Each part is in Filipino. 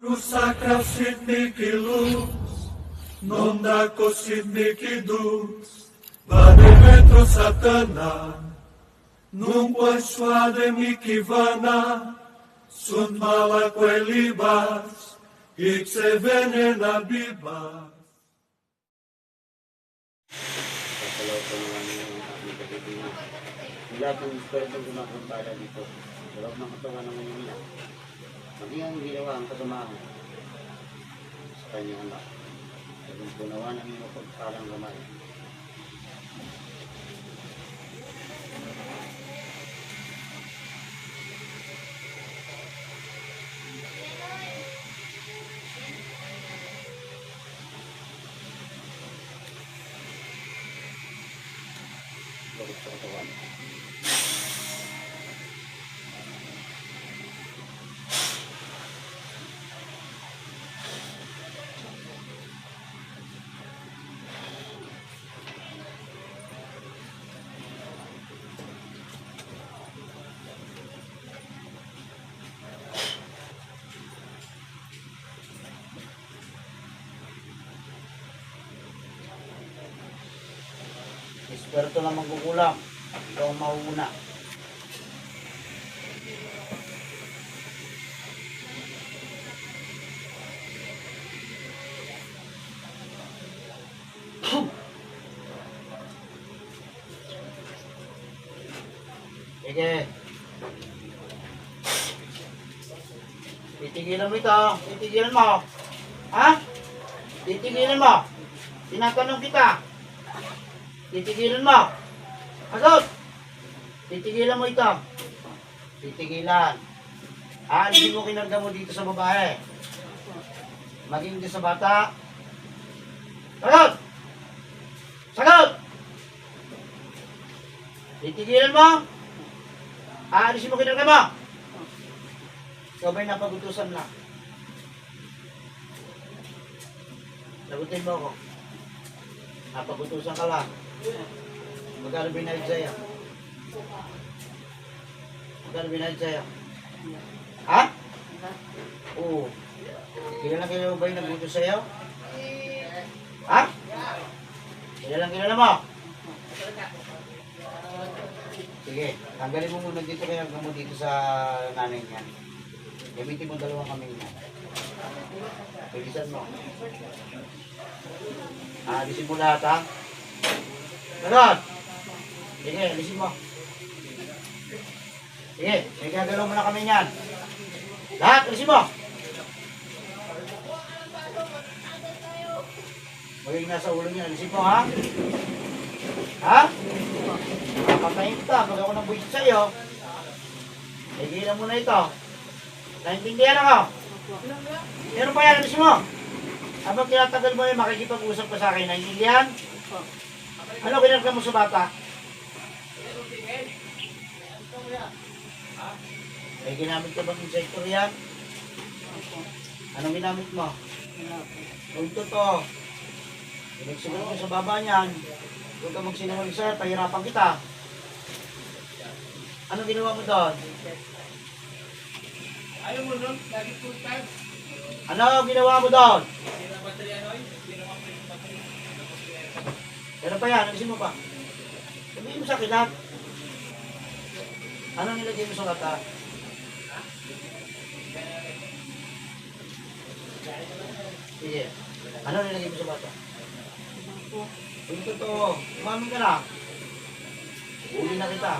Rusakra sidniki luz, nondako sidniki dus, vade metro satana, num poissuade mikivana, sunt mala quelibas, ixe venena bibas. Kasalaw ko naman yung aking katitingan. Yung lahat ng espiritu gumakumpara dito. Sa loob ng katawan ng Manila. Maging ang ginawa ang kasamahan sa kanyang anak. At kung punawa ng iyong pagparang gamay. Bakit sa katawan? Espiritu na magkukulang. Ikaw ang mauuna. Sige. Titigilan mo ito. Titigilan mo. Ha? Titigilan mo. Tinatanong kita. Titigilan mo. Agot! Titigilan mo ito. Titigilan. Aalisin mo kinarga mo dito sa babae. Maging dito sa bata. Sagot! Sagot! Titigilan mo. Aalisin mo kinarga mo. Ikaw ba'y napagutusan na? Sagutin mo ako. Napagutusan ka lang. Magkano binayad sa'yo? Magkano binayad sa'yo? Ha? Oo. Kailan kayo ba yung nagbutos sa'yo? Ha? Kailan mo? Sige, tanggalin mo muna dito kaya mo dito sa nanay niya. Gamitin mo dalawang kamay niya. Bilisan mo. Alisin mo lahat, ha? Ganon! Sige, alisin mo. Sige, gagalaw mo na kami niyan. Lahat, alisin mo! Magiging nasa ulo niya, alisin mo, ha? Ha? Papatayin kita, pag ako nang buwis sa'yo. Higilan mo na ito. Naintindihan ako? Meron pa yan, alisin mo! Habang tinatagal mo yun, makikipag-usap ka sa akin, naintindihan? Ano kinarga mo sa bata? May ginamit ka bang insector yan? Anong ginamit mo? Kung totoo, pinagsulat mo sa baba niyan, huwag ka magsinungaling sa'yo, pahirapan kita. Anong ginawa mo doon? Ayaw mo nun, lagi full time. Ano ginawa mo doon? Pero pa yan, alisin mo pa. Sabihin mo sa akin lahat. Anong nilagay mo sa kata? Sige. Anong nilagay mo sa bata? Kung totoo, umamin ka na. Uli na kita.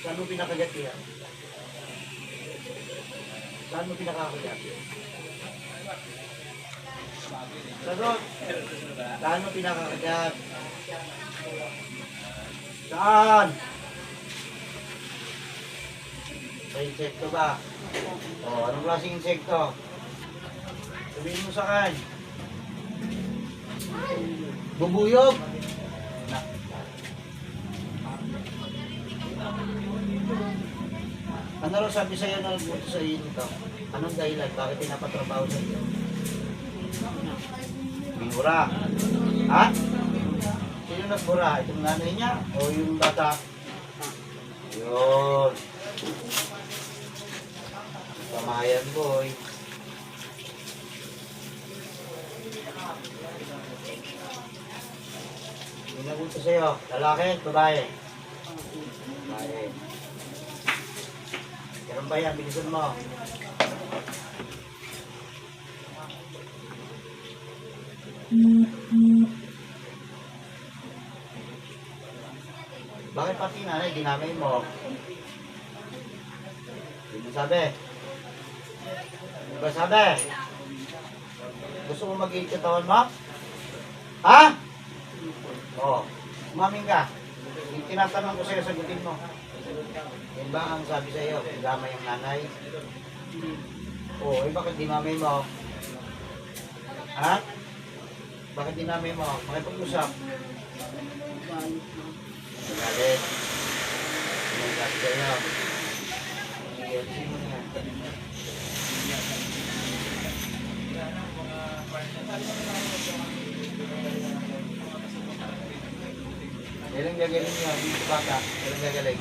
Saan mo pinakagat yan? Saan mo pinakagat? Sagot. Saan mo pinakagat? Saan? Sa insekto ba? O, anong klaseng insekto? Sabihin mo sa akin. Bubuyog? Ano raw sabi sa'yo na nagbuto sa iyo nito? Anong dahilan? Bakit pinapatrabaho sa iyo? Bingura. Ha? Sino nagbura? Itong nanay niya? O yung bata? Yun. Pamahayan boy. Pinagunta sa'yo, lalaki, babae. Babae. Ganun ba yan? Bilisan mo. Bakit pati nanay, dinamay mo? Hindi mo sabi. Hindi ba sabi? Gusto mo mag-iit katawan mo? Ha? Oo. Umamin ka. Yung tinatanong ko sa'yo, sagutin mo. Yan ba ang sabi sa'yo? Damay ang nanay? Oo, eh bakit dinamay mo? Ha? Bakit dinamay mo? Makipag-usap. Galit. Ang sabi sa'yo. Sige, sige mo na. Kailang gagaling niya, dito baka. Kailang gagaling.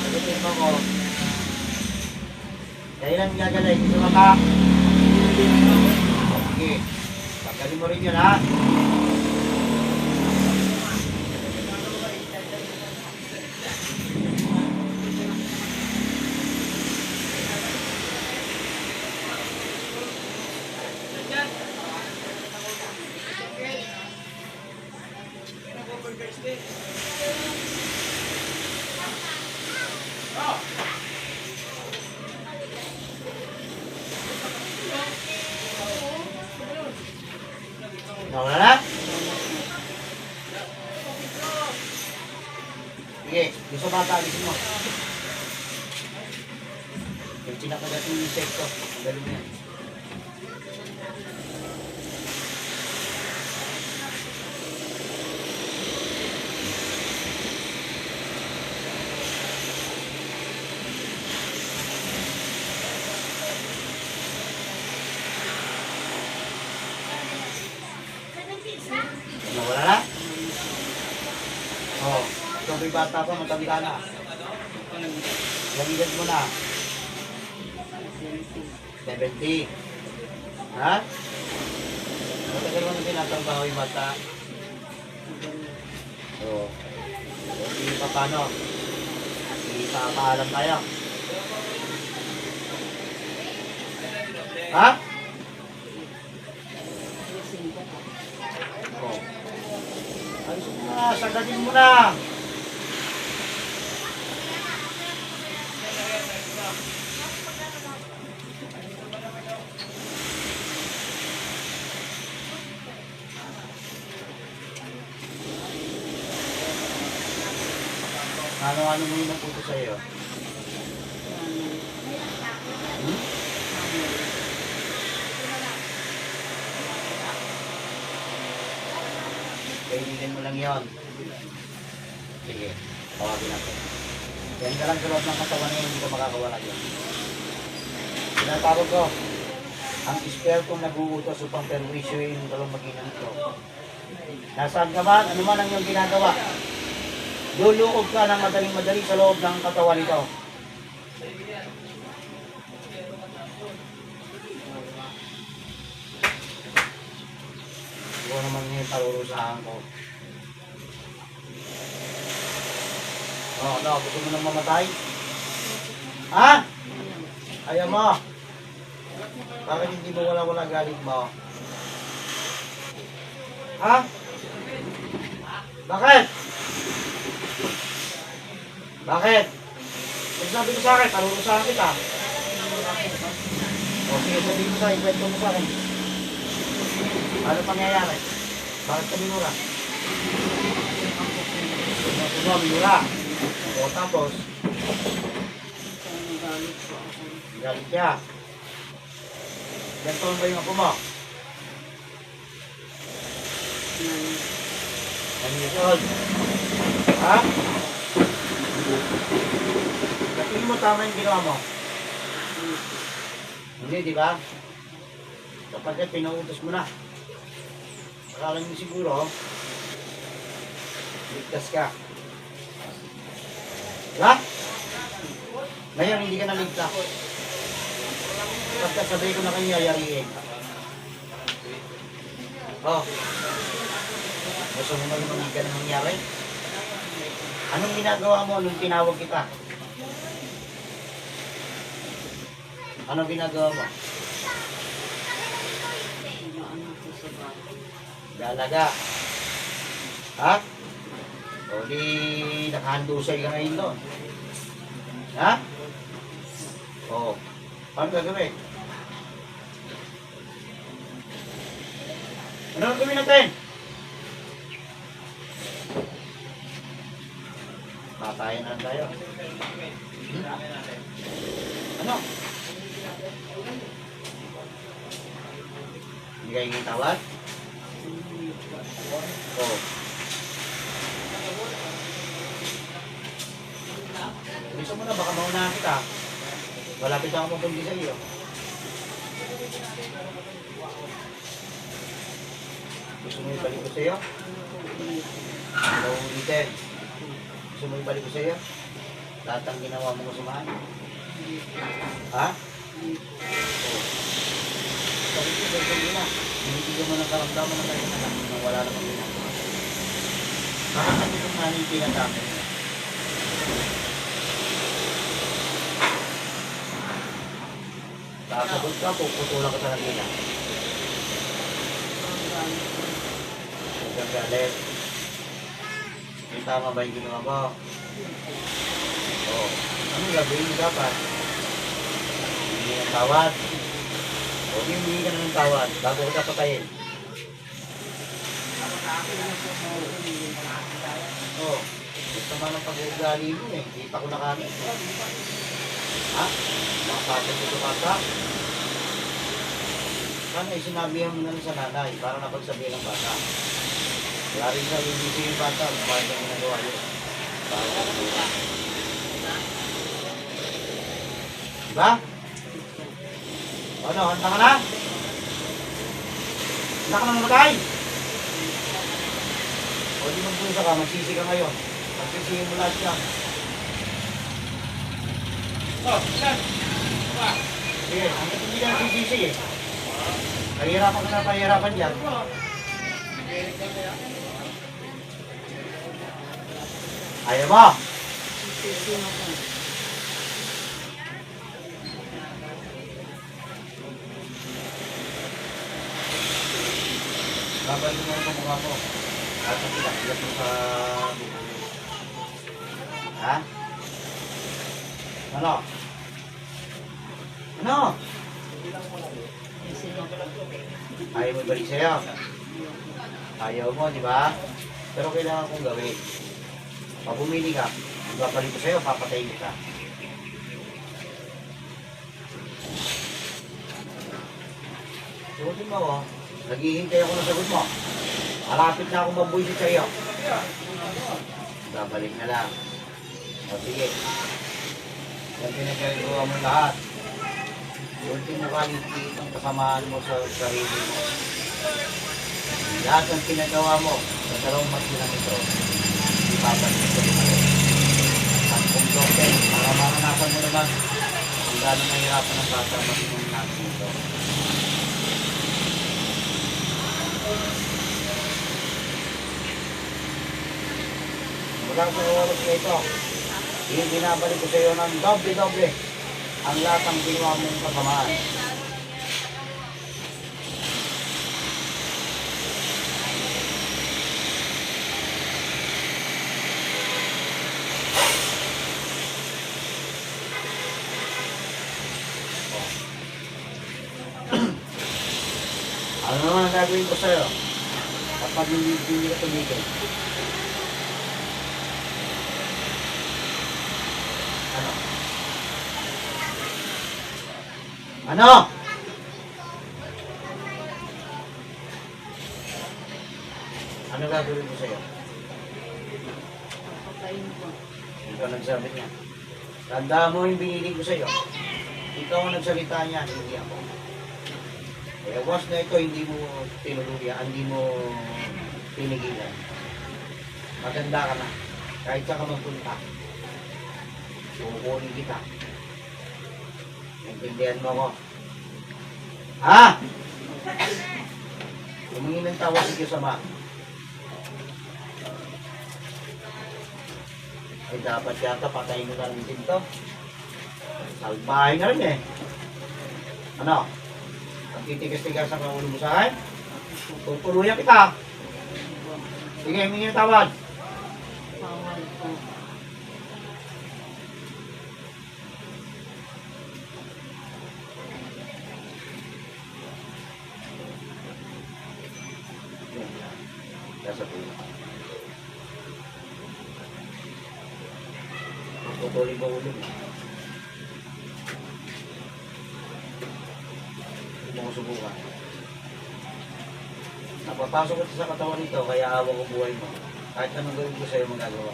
Sagutin mo ko. Kailang gagaling, dito baka. Okay. Pagkalin mo rin yun, ha? Nawala na? Sige, gusto bata, alisin mo. Yung sinakagat yung insekto, galing mo yan. Nawala na? Oo. Ito may bata pa, matanda na. Ilang edad mo na? 70. Ha? Matagal mo na tinatrabaho yung bata? Oo. Hindi pa paano? Hindi pa paalam tayo. Ha? Oo. Alisin mo na, sagatin mo na. Ano mo yung naputo sa'yo? Kainin mo lang yon. Sige, tawagin natin. Yan ka lang sa loob ng katawan niya, hindi ka makakawala yun. Tinatawag ko, ang espertong nag-uutos upang perwisyo yung dalawang mag-inang ito. Nasaan ka man, ano man ang iyong ginagawa? Luluob ka ng madaling-madali sa loob ng katawan nito. Ito naman yung parurusahan ko. No, gusto mo nang mamatay? Ha? Ayaw mo? Bakit hindi mo wala galit mo? Ha? Bakit? Bakit? Sabi ko sa akin, parurusahan kita. O sige, sabihin mo sa akin, kwento mo sa akin. Ano pangyayari? Bakit ka minura? Minura. O tapos? Galit niya. Ganito ba yung apo mo? 9 years old. Ha? Kapili mo tama yung ginawa mo? Hindi, di ba? Kapag pinautos mo na. Akala nyo siguro, ligtas ka. Diba? Ngayon, hindi ka na ligtas. Basta sabay ko na kayo yayariin. Oh. Gusto mo marinig ka na nangyari? Anong ginagawa mo nung tinawag kita? Anong ginagawa mo? Galaga. Ha? O di nakahandusay ka ngayon doon. Ha? O. Paano gagawin? Ano ang gawin natin? Patayin na tayo. Ano? Hindi kayo ngitawad? Oo. Gusto mo na, baka maunahan kita. Malapit ako mabundi sa iyo. Gusto mo ibalik ko sa iyo? Hello, ulitin. Gusto mo ibalik ko sa iyo? Lahat ang ginawa mo kusumahan? Ha? Oo. Sabi ko, gagawin na. Binibigyan mo ng karamdaman na tayo na nang wala namang ginagawa. Bakit itong nanitilan namin? Sasagot ka, puputulan ka sa langila. Huwag kang galit. Yung tama ba yung ginawa mo? Oo. Anong gagawin mo dapat? Hindi ng tawad. O hindi ka na ng tawad bago ka patayin. Oo. Gusto nga ng pag-uugali mo eh. Hindi pa ko nakamit. Ha? Makapasok ito bata? Sana sinabihan mo na sa nanay para napagsabihan ng bata. Kaya rin sa hindi yung bata, bakit ang ginagawa yun? Para sa bata. Diba? Ano, handa ka na? Handa ka na mamatay? O di magpunta ka, magsisi ka ngayon. Magsisihin mo lahat yan. Oh, saan? Ba? Sige, hanggang hindi ka nagsisisi eh. Pahirapan ka na pahirapan dyan. Ayaw mo? Babalik mo ang mukha mo. At ang pinakilap mo sa buhay. Ha? Ano? Ano? Ayaw mo balik sa'yo? Ayaw mo, di ba? Pero kailangan kong gawin. Pag bumili ka, babalik ko sa'yo, papatayin kita. Sagutin mo ako. Naghihintay ako ng sagot mo. Malapit na akong mabuisit sa'yo. Babalik na lang. O sige. Yan pinagagawa mo lahat. Ultimo quality ang kasamaan mo sa sarili mo. Lahat ng pinagawa mo sa dalawang masilang ito, ibabalik ko rin mo. At kung propen, para maranasan mo naman kung gano'ng nahirapan ang bata masinong natin ito. Mula sa oras na ito, ibinabalik ko sa iyo ng doble-doble ang lahat ng ginawa mong kasamaan. Ano naman ang gagawin ko sa'yo kapag hindi ka tumigil? Ano? Ano? Ano gagawin ko sa'yo? Ikaw nagsabi niya. Tandaan mo yung binili ko sa'yo. Ikaw ang nagsalita niya, hindi ako. Kaya once na ito, hindi mo tinuluyan, hindi mo pinigilan. Maganda ka na. Kahit saan ka magpunta. Kukunin kita. Naintindihan mo ako. Ha? Humingi ng tawad si Diyos Ama. Ay dapat yata patayin mo na rin din to. Salbahay na rin eh. Ano? Ang titigas-tigas ang ulo mo sa akin? Tutuluyan kita. Sige, humingi ng tawad. Nasa pulo. Tutuloy ba ulo mo? Hindi mo ko subukan. Napapasok ko sa katawan nito, kaya awa ko buhay mo. Kahit anong gawin ko sa'yo magagawa.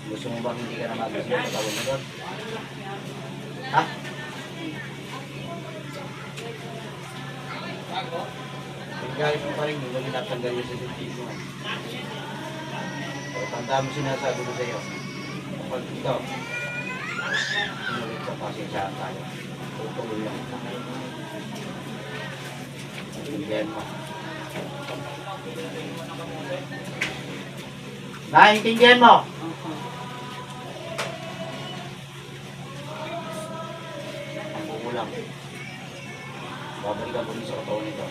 Gusto mo bang hindi ka na magasya sa katawan mo doon? Ha? Pagkalit mo pa rin, hindi mo tinatanggal yung sasabit mo. Pero tanda mo sinasabi ko sa'yo. Kapag ito, sinulit sa pasensyahan tayo. Tutuloy lang ito. Naintindihan mo. Naintindihan mo? Ang kukulang. Babalikan ko rin sa katawan nito.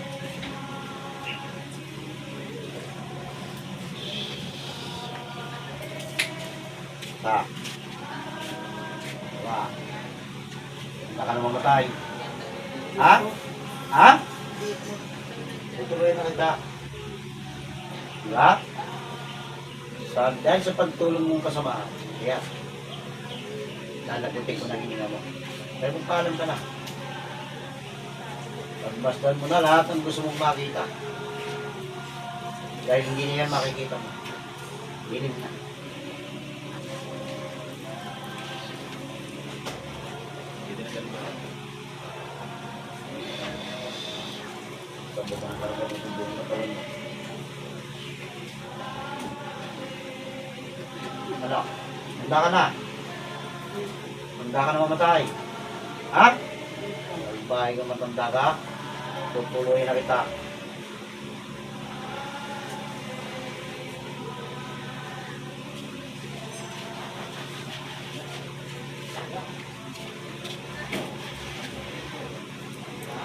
Ta. Diba? Hindi ka na mamatay. Ha? Ha? Tutuloy na kita. Diba? Dahil sa pagtulong mong kasamahan. Kaya, lalagutin ko na hininga mo. Pero kung paalam ka na, pagbastan mo na lahat ng gusto mong makita. Dahil hindi na yan makikita mo. Hinig na. Pagbukan ka rin ng buong katawan mo. Ano? Handa ka na? Handa ka na mamatay? Ha? Bahay ka matanda ka? Tutuloy na kita.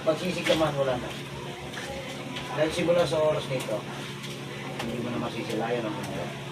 Pagsisig ka man, wala na. Dahil simula sa oras nito, hindi mo na masisilayan ang mga.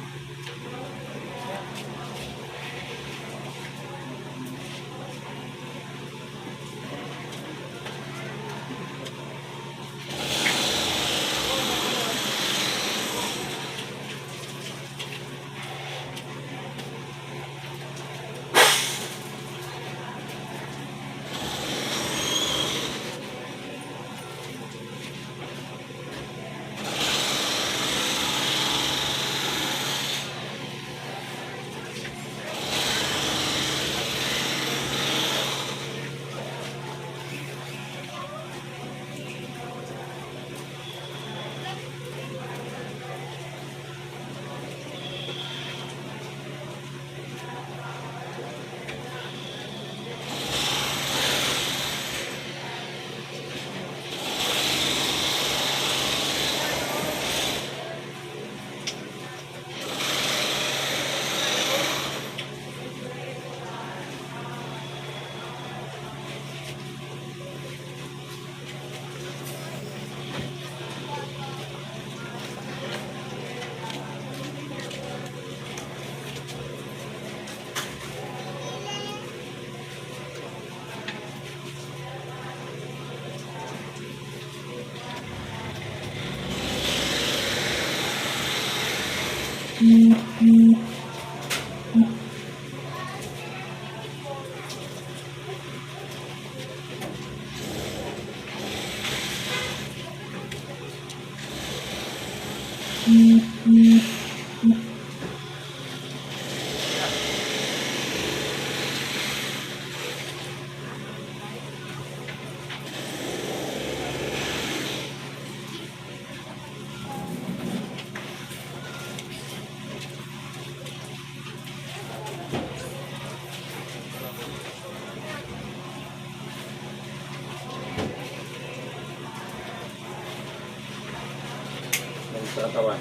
sa katawan.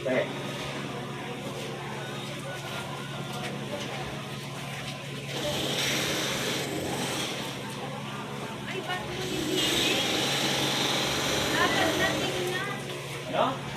Okay. Ay, ba't mo hindi? Dapat natin na. Ano?